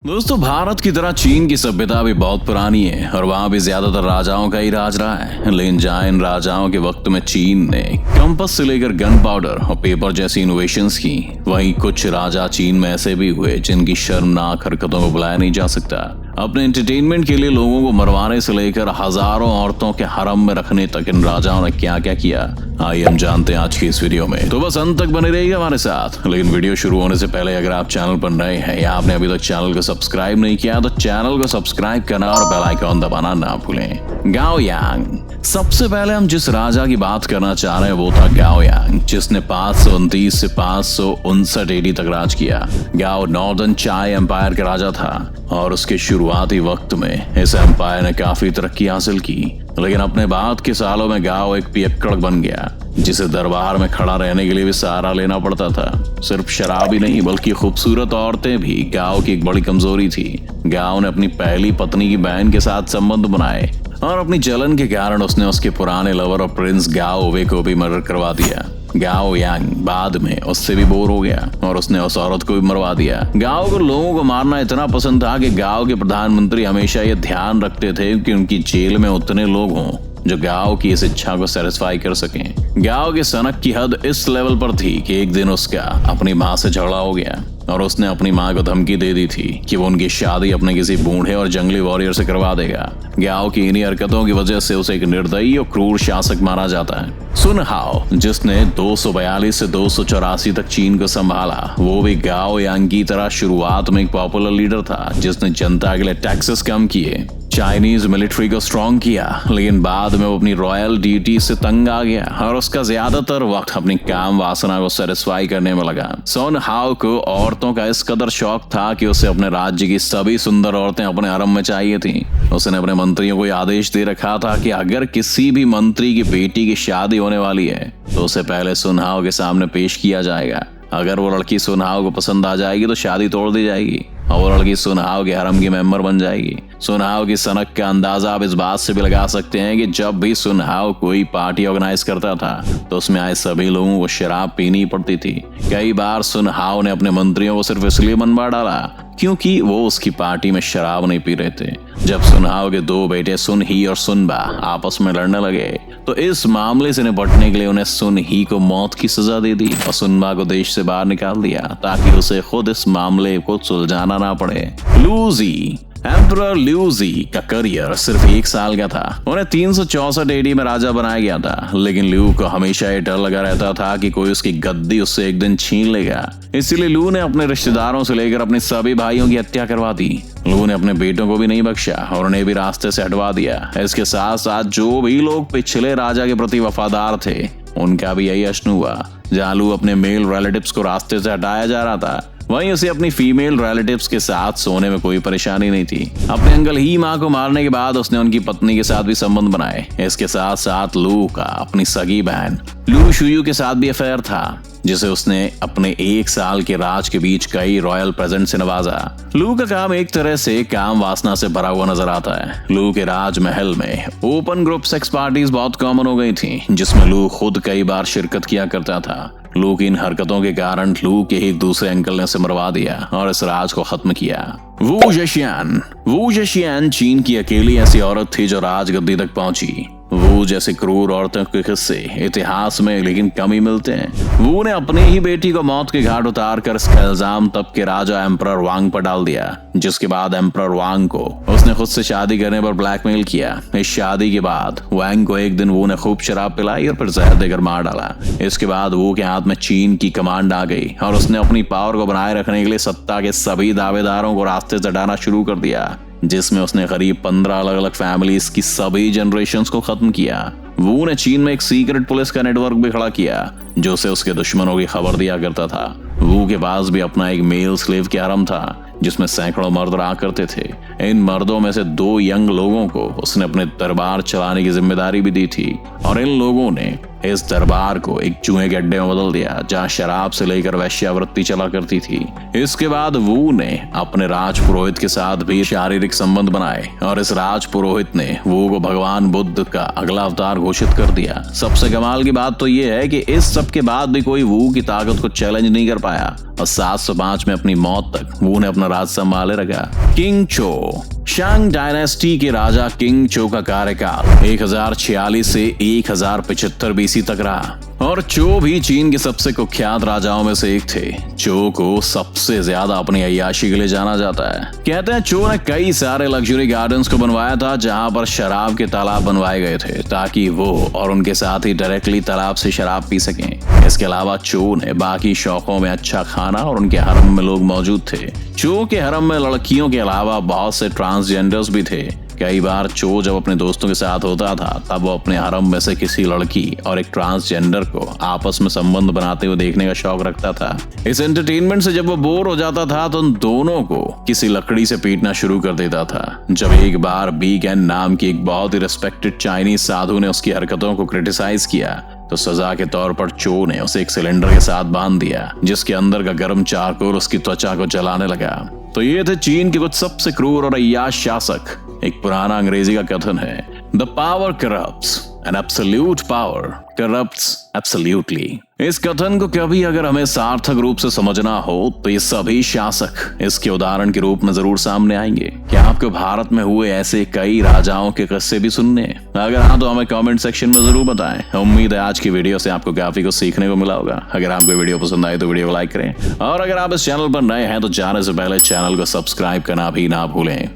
दोस्तों, भारत की तरह चीन की सभ्यता भी बहुत पुरानी है और वहाँ भी ज्यादातर राजाओं का ही राज रहा है। लेकिन जहाँ इन राजाओं के वक्त में चीन ने कंपास से लेकर गन पाउडर और पेपर जैसी इनोवेशंस की, वहीं कुछ राजा चीन में ऐसे भी हुए जिनकी शर्मनाक हरकतों को बुलाया नहीं जा सकता। अपने एंटरटेनमेंट के लिए लोगों को मरवाने से लेकर हजारों औरतों के हरम में रखने तक इन राजाओं ने क्या क्या किया, आइए हम जानते हैं आज की इस वीडियो में। तो बस अंत तक बने रहिएगा हमारे साथ। लेकिन वीडियो शुरू होने से पहले अगर आप चैनल पर नए हैं या आपने अभी तक चैनल को सब्सक्राइब नहीं किया तो चैनल को सब्सक्राइब करना और बेल आइकॉन दबाना ना भूलें। गाओ यांग। सबसे पहले हम जिस राजा की बात करना चाह रहे हैं वो था गाओ यांग, जिसने 529 से 559 AD तक राज किया। गाओ नॉर्दर्न चाय एम्पायर का राजा था और उसके शुरुआती वक्त में इस एम्पायर ने काफी तरक्की हासिल की। लेकिन अपने बाद के सालों में गाओ एक पियक्कड़ बन गया जिसे दरबार में खड़ा रहने के लिए भी सहारा लेना पड़ता था। सिर्फ शराब ही नहीं बल्कि खूबसूरत औरतें भी गाओ की एक बड़ी कमजोरी थी। गाओ ने अपनी पहली पत्नी की बहन के साथ संबंध बनाए और अपनी जलन के कारण उसने उसके पुराने लवर और प्रिंस गाओ वे को भी मर्डर करवा दिया। गाओ यांग बाद में उससे भी बोर हो गया और उसने उस औरत को भी मरवा दिया। गाओ को लोगों को मारना इतना पसंद था कि गाओ के प्रधानमंत्री हमेशा ये ध्यान रखते थे कि उनकी जेल में उतने लोग हों जो गाओ की इस इच्छा को सेटिस्फाई कर सकें। गाओ के सनक की हद इस लेवल पर थी कि एक दिन उसका अपनी माँ से झगड़ा हो गया और उसने अपनी माँ को धमकी दे दी थी कि वो उनकी शादी अपने किसी बूढ़े और जंगली वॉरियर से करवा देगा। गाओ की इन्हीं हरकतों की वजह से उसे एक निर्दयी और क्रूर शासक माना जाता है। सुन हाओ, जिसने 242 से 284 तक चीन को संभाला, वो भी गाओ यांग की तरह शुरुआत में एक पॉपुलर लीडर था जिसने जनता के लिए टैक्सेस कम किए, चाइनीज मिलिट्री को स्ट्रॉन्ग किया। लेकिन बाद में वो अपनी रॉयल ड्यूटी से तंग आ गया और उसका ज्यादातर वक्त अपनी काम वासना को सेटिस्फाई करने में लगा। सुन हाओ को औरतों का इस कदर शौक था कि उसे अपने राज्य की सभी सुंदर औरतें अपने हरम में चाहिए थीं। उसने अपने मंत्रियों को आदेश दे रखा था कि अगर किसी भी मंत्री की बेटी की शादी होने वाली है तो उसे पहले सुन हाओ के सामने पेश किया जाएगा। अगर वो लड़की सुन हाओ को पसंद आ जाएगी तो शादी तोड़ दी जाएगी और वो लड़की सुन हाओ के हरम की मेंबर बन जाएगी। सुन हाओ की सनक का अंदाजा आप इस बात से भी लगा सकते हैं कि जब भी सुन हाओ कोई पार्टी ऑर्गेनाइज करता था तो उसमें आए सभी लोगों को शराब पीनी पड़ती थी। कई बार सुन हाओ ने अपने मंत्रियों को सिर्फ इसलिए मनवा डाला क्योंकि वो उसकी पार्टी में शराब नहीं पी रहे थे। जब सुन हाओ के दो बेटे सुन ही और सुन बा आपस में लड़ने लगे तो इस मामले से निपटने के लिए उन्हें सुन ही को मौत की सजा दे दी और सुन बा को देश से बाहर निकाल दिया ताकि उसे खुद इस मामले को सुलझाना ना पड़े। लूजी। एम्परर ल्यूजी का करियर सिर्फ 1 साल का था। उन्हें 364 AD में राजा बनाया गया था, लेकिन ल्यू को हमेशा ये डर लगा रहता था कि कोई उसकी गद्दी उससे एक दिन छीन लेगा। इसीलिए ल्यू ने अपने रिश्तेदारों से लेकर अपने सभी भाइयों की हत्या करवा दी। ल्यू ने अपने बेटों को भी नहीं बख्शा और उन्हें भी रास्ते से हटवा दिया। इसके साथ साथ जो भी लोग पिछले राजा के प्रति वफादार थे उनका भी यही अश्नु हुआ। जहाँ ल्यू अपने मेल रिलेटिव्स को रास्ते से हटाया जा रहा था, वहीं उसे अपनी फीमेल रिलेटिव्स के साथ सोने में कोई परेशानी नहीं थी। अपने अंकल ही माँ को मारने के बाद उसने उनकी पत्नी के साथ भी संबंध बनाए। इसके साथ साथ लू का अपनी सगी बहन लू शुयू के साथ भी अफेयर था, जिसे उसने अपने 1 साल के राज के बीच कई रॉयल प्रेजेंट से नवाजा। लू का काम एक तरह से काम वासना से भरा हुआ नजर आता है। लू के राजमहल में ओपन ग्रुप सेक्स पार्टीज बहुत कॉमन हो गई थी जिसमें लू खुद कई बार शिरकत किया करता था। लू की इन हरकतों के कारण लू के एक दूसरे अंकल ने उसे मरवा दिया और इस राज को खत्म किया। वू ज़ेशियान। वू ज़ेशियान चीन की अकेली ऐसी औरत थी जो राजगद्दी तक पहुंची। वू जैसे क्रूर औरतों के किस्से इतिहास में लेकिन कम ही मिलते हैं। वू ने अपनी ही बेटी को मौत के घाट उतार कर इसका इल्जाम तब के राजा एम्परर वांग पर डाल दिया, जिसके बाद एम्परर वांग को उसने खुद से शादी करने पर ब्लैकमेल किया। इस शादी के बाद वांग को एक दिन वू ने खूब शराब पिलाई और फिर जहर देकर मार डाला। इसके बाद वू के हाथ में चीन की कमांड आ गई और उसने अपनी पावर को बनाए रखने के लिए सत्ता के सभी दावेदारों को रास्ते से हटाना शुरू कर दिया, जिसमें उसने करीब 15 अलग अलग फैमिलीज की सभी जनरेशंस को खत्म किया। वू ने चीन में एक सीक्रेट पुलिस का नेटवर्क भी खड़ा किया जो उसे उसके दुश्मनों की खबर दिया करता था। वू के पास भी अपना एक मेल स्लेव के हरम था जिसमें सैकड़ों मर्द रहा करते थे। इन मर्दों में से 2 यंग लोगों को उसने अपने दरबार चलाने की जिम्मेदारी भी दी थी और इन लोगों ने इस दरबार को एक चूहे के अड्डे में बदल दिया जहाँ शराब से लेकर वैश्यावृत्ति चला करती थी। इसके बाद वू ने अपने राज पुरोहित के साथ भी शारीरिक संबंध बनाए और इस राज पुरोहित ने वू को भगवान बुद्ध का अगला अवतार घोषित कर दिया। सबसे कमाल की बात तो ये है कि इस सब के बाद भी कोई वू की ताकत को चैलेंज नहीं कर पाया और 705 में अपनी मौत तक वू ने अपना राज संभाले रखा। किंग चो, शांग डायनेस्टी के राजा किंग चो का कार्यकाल 1046 से 1075 बीसी तक रहा और चो भी चीन के सबसे कुख्यात राजाओं में से एक थे। चो को सबसे ज्यादा अपनी अय्याशी के लिए जाना जाता है। कहते हैं चो ने कई सारे लग्जरी गार्डन्स को बनवाया था जहां पर शराब के तालाब बनवाए गए थे ताकि वो और उनके साथ ही डायरेक्टली तालाब से शराब पी सकें। इसके अलावा चो ने बाकी शौकों में अच्छा खाना और उनके हरम में लोग मौजूद थे। चो के हरम में लड़कियों के अलावा बहुत से ट्रांसजेंडर्स भी थे। कई बार चो जब अपने दोस्तों के साथ होता था तब वो अपने हरम में से किसी लड़की और एक ट्रांसजेंडर को आपस में संबंध बनाते हुए देखने का शौक रखता था। इस एंटरटेनमेंट से जब वो बोर हो जाता था तो उन दोनों को किसी लकड़ी से पीटना शुरू कर देता था। जब एक बार बी कैन नाम की एक बहुत ही रिस्पेक्टेड चाइनीज साधु ने उसकी हरकतों को क्रिटिसाइज किया तो सजा के तौर पर चो ने उसे एक सिलेंडर के साथ बांध दिया जिसके अंदर का गर्म चारकोल उसकी त्वचा को जलाने लगा। तो ये थे चीन के कुछ सबसे क्रूर और अय्याश शासक। एक पुराना अंग्रेजी का कथन है, the power corrupts and absolute power corrupts absolutely. इस कथन को कभी अगर हमें सार्थक रूप से समझना हो तो ये सभी शासक इसके उदाहरण के रूप में जरूर सामने आएंगे। क्या आपको भारत में हुए ऐसे कई राजाओं के किस्से भी सुनने? अगर हाँ तो हमें कमेंट सेक्शन में जरूर बताएं। उम्मीद है आज की वीडियो से आपको काफी कुछ सीखने को मिला होगा। अगर आपको वीडियो पसंद आए तो वीडियो को लाइक करें और अगर आप इस चैनल पर नए हैं तो जाने से पहले चैनल को सब्सक्राइब करना भी ना भूलें।